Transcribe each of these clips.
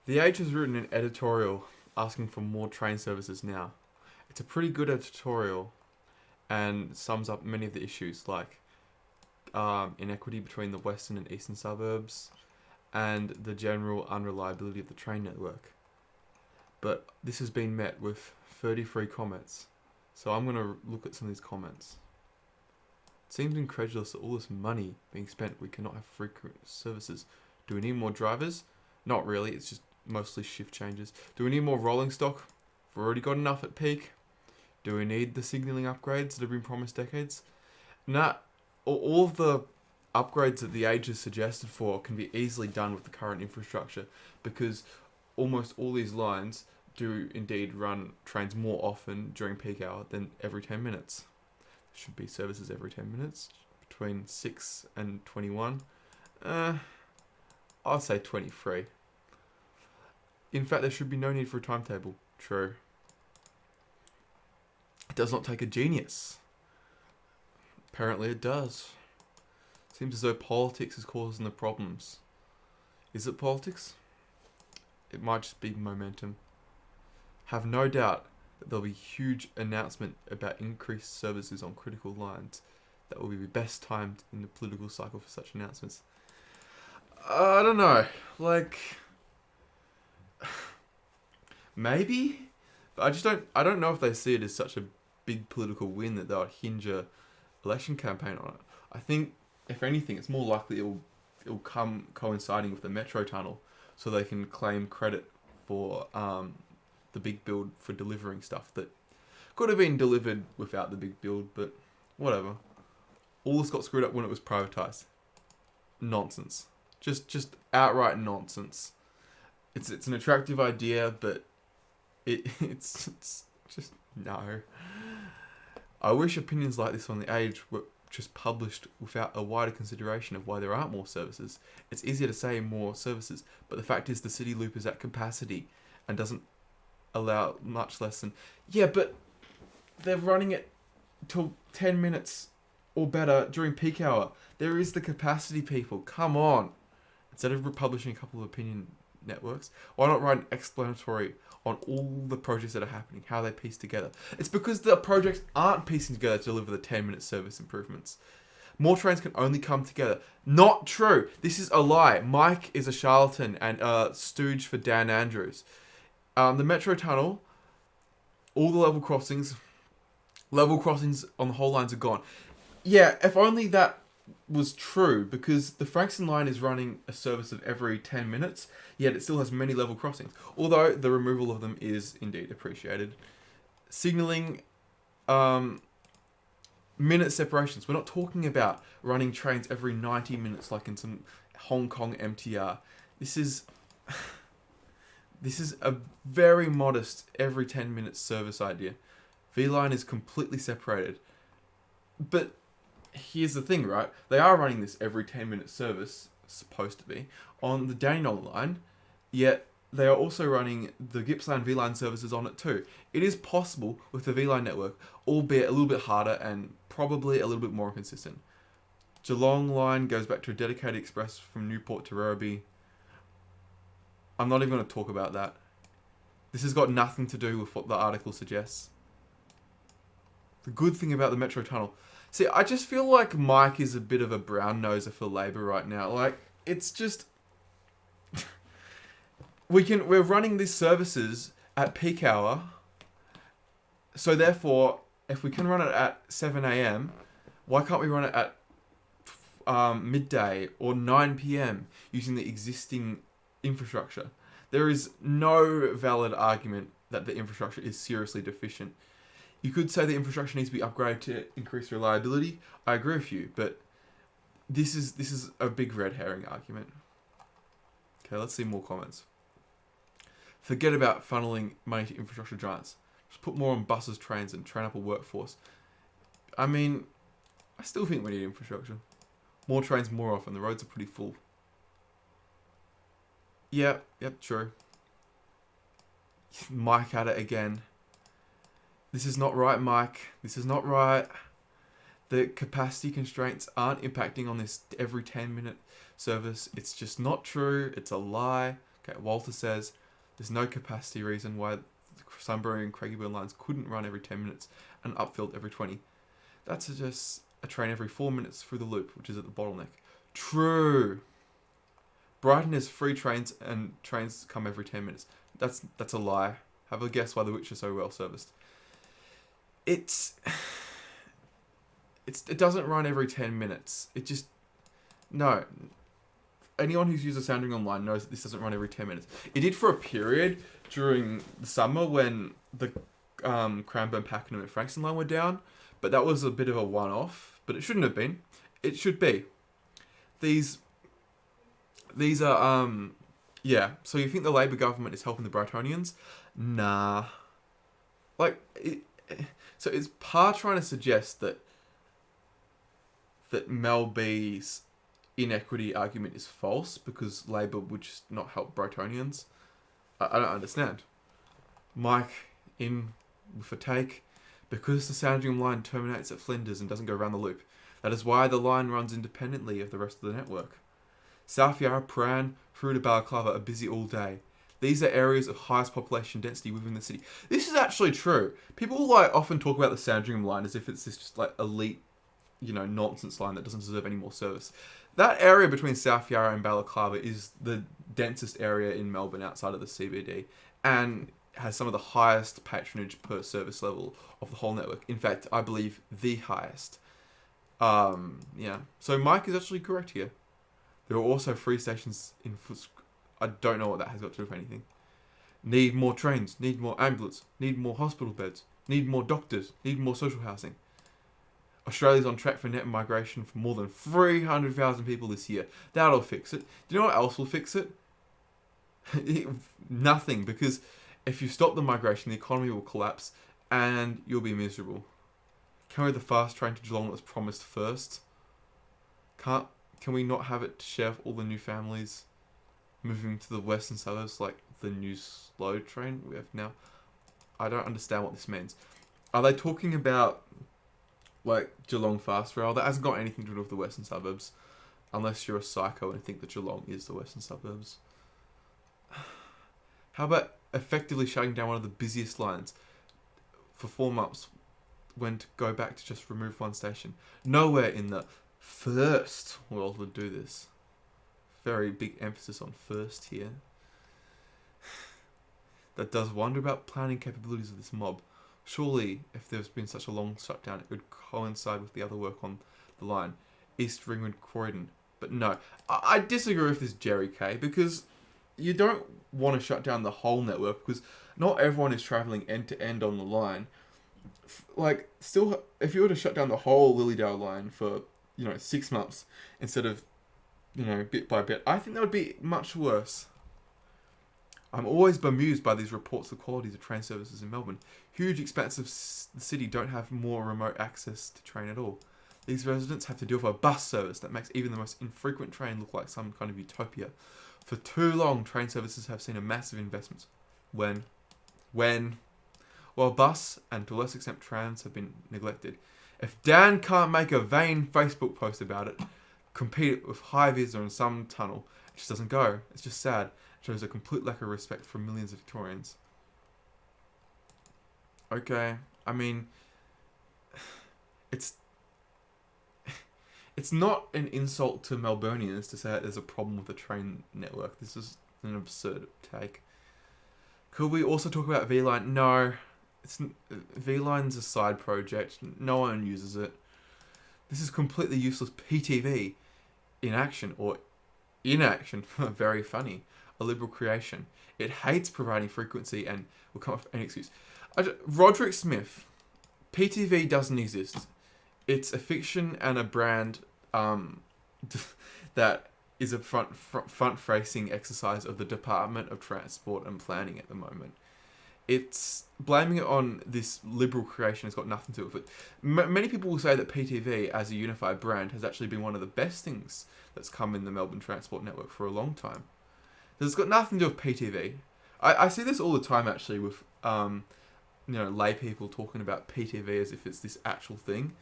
The Age has written an editorial asking for more train services now. It's a pretty good editorial and sums up many of the issues like inequity between the western and eastern suburbs and the general unreliability of the train network. But this has been met with 33 comments. So I'm going to look at some of these comments. It seems incredulous that all this money being spent, we cannot have frequent services. Do we need more drivers? Not really, it's just mostly shift changes. Do we need more rolling stock? We've already got enough at peak. Do we need the signalling upgrades that have been promised decades? Nah, all of the upgrades that the Age has suggested for can be easily done with the current infrastructure because almost all these lines do indeed run trains more often during peak hour than every 10 minutes. There should be services every 10 minutes between 6 and 21. I'll say 23. In fact, there should be no need for a timetable. True. It does not take a genius. Apparently it does. Seems as though politics is causing the problems. Is it politics? It might just be momentum. Have no doubt that there'll be huge announcement about increased services on critical lines that will be best timed in the political cycle for such announcements. I don't know. Like, maybe? But I don't know if they see it as such a big political win that they'll hinge a election campaign on it. I think, if anything, it's more likely it'll come coinciding with the metro tunnel, so they can claim credit for the big build for delivering stuff that could have been delivered without the big build, but whatever. All this got screwed up when it was privatized. Nonsense. Just outright nonsense. It's an attractive idea, but it's just no. I wish opinions like this on the Age were just published without a wider consideration of why there aren't more services. It's easier to say more services, but the fact is the city loop is at capacity and doesn't allow much less than... Yeah, but they're running it till 10 minutes or better during peak hour. There is the capacity, people. Come on. Instead of publishing a couple of opinion networks, why not write an explanatory on all the projects that are happening, how they piece together? It's because the projects aren't piecing together to deliver the 10-minute service improvements. More trains can only come together. Not true. This is a lie. Mike is a charlatan and a stooge for Dan Andrews. The metro tunnel, all the level crossings on the whole lines are gone. Yeah, if only that was true, because the Frankston line is running a service of every 10 minutes, yet it still has many level crossings, although the removal of them is indeed appreciated. Signalling, minute separations. We're not talking about running trains every 90 minutes like in some Hong Kong MTR. This is a very modest every 10 minutes service idea. V-Line is completely separated. But here's the thing, right? They are running this every 10-minute service, supposed to be, on the Dandenong line, yet they are also running the Gippsland V-Line services on it too. It is possible with the V-Line network, albeit a little bit harder and probably a little bit more inconsistent. Geelong line goes back to a dedicated express from Newport to Werribee. I'm not even going to talk about that. This has got nothing to do with what the article suggests. The good thing about the Metro Tunnel... See, I just feel like Mike is a bit of a brown noser for Labour right now. Like, it's just... We're running these services at peak hour, so therefore, if we can run it at 7 a.m, why can't we run it at midday or 9 p.m. using the existing infrastructure? There is no valid argument that the infrastructure is seriously deficient. You could say the infrastructure needs to be upgraded to increase reliability. I agree with you, but this is a big red herring argument. Okay, let's see more comments. Forget about funneling money to infrastructure giants. Just put more on buses, trains, and train up a workforce. I mean, I still think we need infrastructure. More trains more often. The roads are pretty full. Yep, true. Mike at it again. This is not right, Mike. This is not right. The capacity constraints aren't impacting on this every 10-minute service. It's just not true. It's a lie. Okay, Walter says there's no capacity reason why the Sunbury and Craigieburn lines couldn't run every 10 minutes and Upfield every 20. That's just a train every 4 minutes through the loop, which is at the bottleneck. True. Brighton has 3 trains and trains come every 10 minutes. That's a lie. Have a guess why the Which are so well serviced. It doesn't run every 10 minutes. It just... No. Anyone who's used the Sounding Line knows that this doesn't run every 10 minutes. It did for a period during the summer when the Cranbourne, Pakenham and Frankston line were down, but that was a bit of a one-off, but it shouldn't have been. It should be. These are, yeah, so you think the Labour government is helping the Brightonians? Nah. So is Parr trying to suggest that Mel B's inequity argument is false because Labour would just not help Brightonians? I don't understand. Mike, in with a take. Because the Sandringham line terminates at Flinders and doesn't go around the loop. That is why the line runs independently of the rest of the network. South Yarra, Prahran, through to Balaclava are busy all day. These are areas of highest population density within the city. This is actually true. People often talk about the Sandringham line as if it's this just elite, nonsense line that doesn't deserve any more service. That area between South Yarra and Balaclava is the densest area in Melbourne outside of the CBD and has some of the highest patronage per service level of the whole network. In fact, I believe the highest. Yeah. So Mike is actually correct here. There are also 3 stations in I don't know what that has got to do with anything. Need more trains. Need more ambulance. Need more hospital beds. Need more doctors. Need more social housing. Australia's on track for net migration for more than 300,000 people this year. That'll fix it. Do you know what else will fix it? Nothing, because if you stop the migration, the economy will collapse and you'll be miserable. Can we have the fast train to Geelong that was promised first? Can we not have it to share all the new families moving to the western suburbs like the new slow train we have now? I don't understand what this means. Are they talking about Geelong Fast Rail? That hasn't got anything to do with the western suburbs, unless you're a psycho and think that Geelong is the western suburbs. How about effectively shutting down one of the busiest lines for 4 months when to go back to just remove one station? Nowhere in the first world would do this. Very big emphasis on first here. That does wonder about planning capabilities of this mob. Surely, if there's been such a long shutdown, it would coincide with the other work on the line. East Ringwood, Croydon. But no, I disagree with this Jerry K, because you don't want to shut down the whole network, because not everyone is travelling end to end on the line. Still, if you were to shut down the whole Lilydale line for 6 months instead of bit by bit, I think that would be much worse. I'm always bemused by these reports of qualities of train services in Melbourne. Huge expanses of the city don't have more remote access to train at all. These residents have to deal with a bus service that makes even the most infrequent train look like some kind of utopia. For too long, train services have seen a massive investment. When? While bus, and to a less extent trams, have been neglected. If Dan can't make a vain Facebook post about it, compete with high vis or in some tunnel, it just doesn't go. It's just sad. It shows a complete lack of respect for millions of Victorians. Okay, I mean, it's not an insult to Melburnians to say that there's a problem with the train network. This is an absurd take. Could we also talk about V-Line? No, V-Line's a side project. No one uses it. This is completely useless PTV in action, or inaction. Very funny. A liberal creation. It hates providing frequency and will come up with any excuse. Roderick Smith. PTV doesn't exist. It's a fiction and a brand that is a front-facing exercise of the Department of Transport and Planning at the moment. It's blaming it on this liberal creation has got nothing to do with it. Many people will say that PTV, as a unified brand, has actually been one of the best things that's come in the Melbourne Transport Network for a long time. It's got nothing to do with PTV. I see this all the time, actually, with lay people talking about PTV as if it's this actual thing.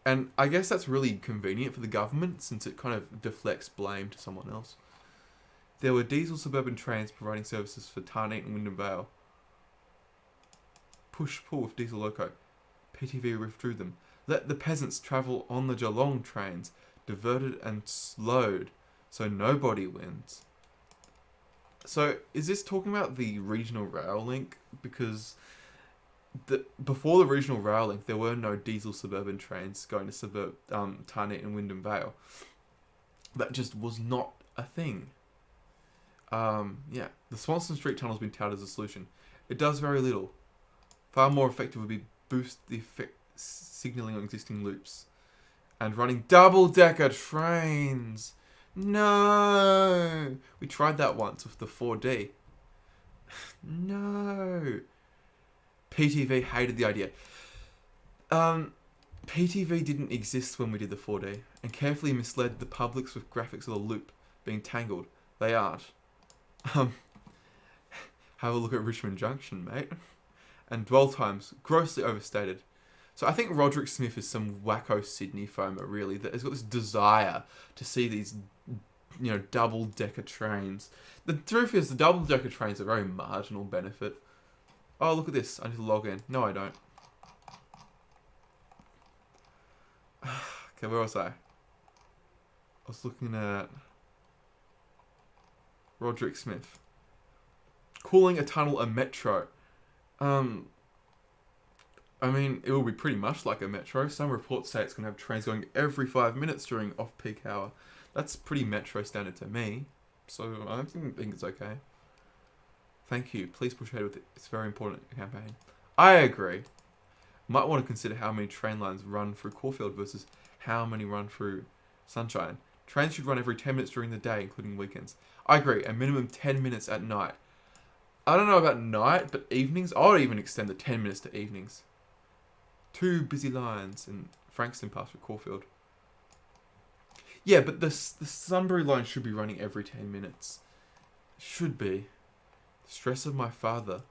And I guess that's really convenient for the government, since it kind of deflects blame to someone else. There were diesel suburban trains providing services for Tarneit and Wyndham Vale. Push-pull with diesel loco. PTV withdrew them. Let the peasants travel on the Geelong trains, diverted and slowed, so nobody wins. So, is this talking about the regional rail link? Because before the regional rail link, there were no diesel suburban trains going to Tarneit and Wyndham Vale. That just was not a thing. Yeah, the Swanston Street Tunnel has been touted as a solution. It does very little. Far more effective would be boost the signalling on existing loops. And running double-decker trains. No! We tried that once with the 4D. No! PTV hated the idea. PTV didn't exist when we did the 4D, and carefully misled the publics with graphics of the loop being tangled. They aren't. Have a look at Richmond Junction, mate. And dwell times, grossly overstated. So I think Roderick Smith is some wacko Sydney foamer, really, that has got this desire to see these, double-decker trains. The truth is, the double-decker trains are a very marginal benefit. Oh, look at this. I need to log in. No, I don't. Okay, where was I? I was looking at Roderick Smith. Calling a tunnel a metro. I mean, it will be pretty much like a metro. Some reports say it's going to have trains going every 5 minutes during off-peak hour. That's pretty metro standard to me. So I think it's okay. Thank you. Please push ahead with it. It's a very important campaign. I agree. Might want to consider how many train lines run through Caulfield versus how many run through Sunshine. Trains should run every 10 minutes during the day, including weekends. I agree. A minimum 10 minutes at night. I don't know about night, but evenings, I would even extend the 10 minutes to evenings. 2 busy lines in Frankston Pass for Caulfield. Yeah, but the Sunbury line should be running every 10 minutes. Should be. The stress of my father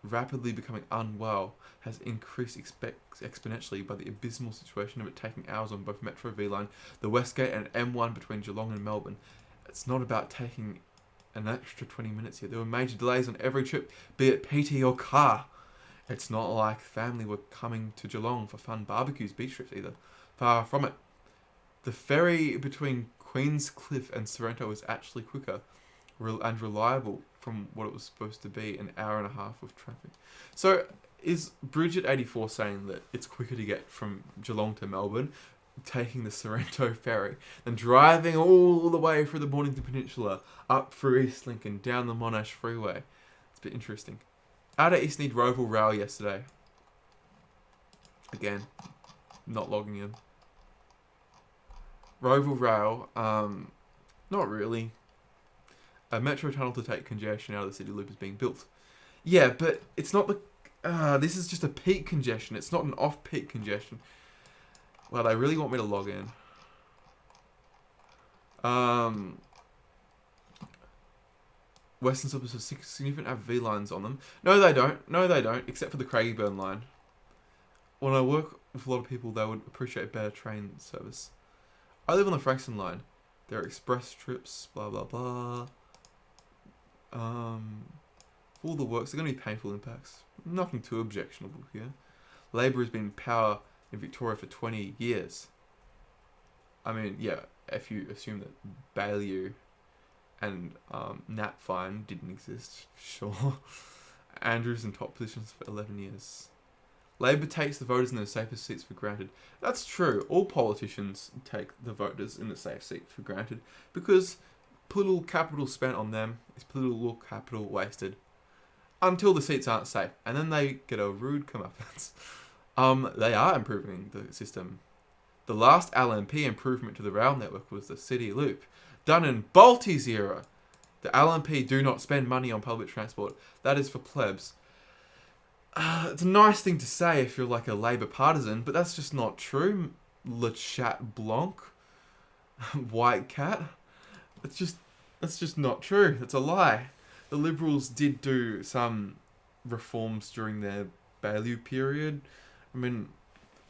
rapidly becoming unwell has increased exponentially by the abysmal situation of it taking hours on both Metro V line, the Westgate and M1 between Geelong and Melbourne. It's not about taking an extra 20 minutes here. There were major delays on every trip, be it PT or car. It's not like family were coming to Geelong for fun barbecues, beach trips either. Far from it. The ferry between Queenscliff and Sorrento was actually quicker and reliable from what it was supposed to be, an hour and a half of traffic. So is Bridget 84 saying that it's quicker to get from Geelong to Melbourne, taking the Sorrento ferry, than driving all the way through the Mornington Peninsula, up through East Lincoln, down the Monash Freeway? It's a bit interesting. Out of East Need Roval Rail yesterday. Again, not logging in. Roval Rail, not really. A metro tunnel to take congestion out of the city loop is being built. Yeah, but it's not the... this is just a peak congestion. It's not an off-peak congestion. Well, they really want me to log in. Western suburbs have significant V lines on them. No, they don't. No, they don't. Except for the Craigieburn line. When I work with a lot of people, they would appreciate better train service. I live on the Frankston line. There are express trips, blah, blah, blah. All the works, they're going to be painful impacts. Nothing too objectionable here. Labor has been in power in Victoria for 20 years. I mean, yeah, if you assume that Baillieu and Nat Fine didn't exist, sure. Andrews in top positions for 11 years. Labor takes the voters in the safest seats for granted. That's true. All politicians take the voters in the safe seat for granted because political capital spent on them is political capital wasted until the seats aren't safe, and then they get a rude comeuppance. They are improving the system. The last LNP improvement to the rail network was the City Loop, done in Balty's era. The LNP do not spend money on public transport. That is for plebs. It's a nice thing to say if you're like a Labour partisan, but that's just not true. Le Chat Blanc, White Cat. That's just not true. It's a lie. The Liberals did do some reforms during their Baillieu period. I mean,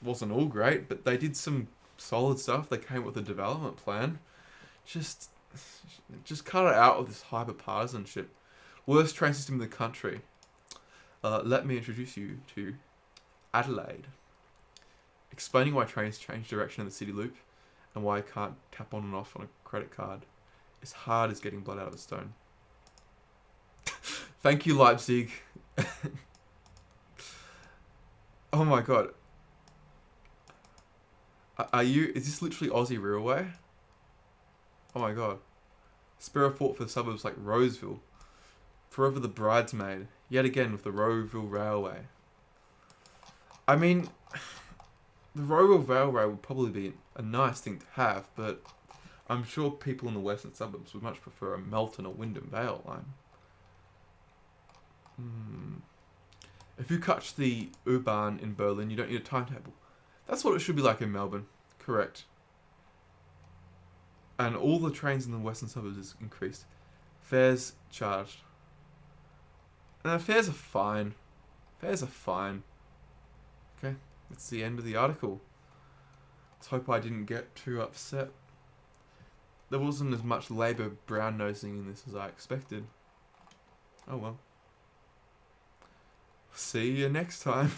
it wasn't all great, but they did some solid stuff. They came up with a development plan. Just Just cut it out with this hyper partisanship. Worst train system in the country. Let me introduce you to Adelaide. Explaining why trains change direction in the city loop and why I can't tap on and off on a credit card is hard as getting blood out of a stone. Thank you, Leipzig. Oh my god. Is this literally Aussie Railway? Oh my god. Spare a thought for the suburbs like Roseville. Forever the bridesmaid. Yet again with the Roseville Railway. I mean, the Roseville Railway would probably be a nice thing to have, but I'm sure people in the western suburbs would much prefer a Melton or Wyndham Vale line. If you catch the U-Bahn in Berlin, you don't need a timetable. That's what it should be like in Melbourne. Correct. And all the trains in the western suburbs is increased. Fares charged. Fares are fine. Fares are fine. Okay, that's the end of the article. Let's hope I didn't get too upset. There wasn't as much Labour brown-nosing in this as I expected. Oh well. See you next time.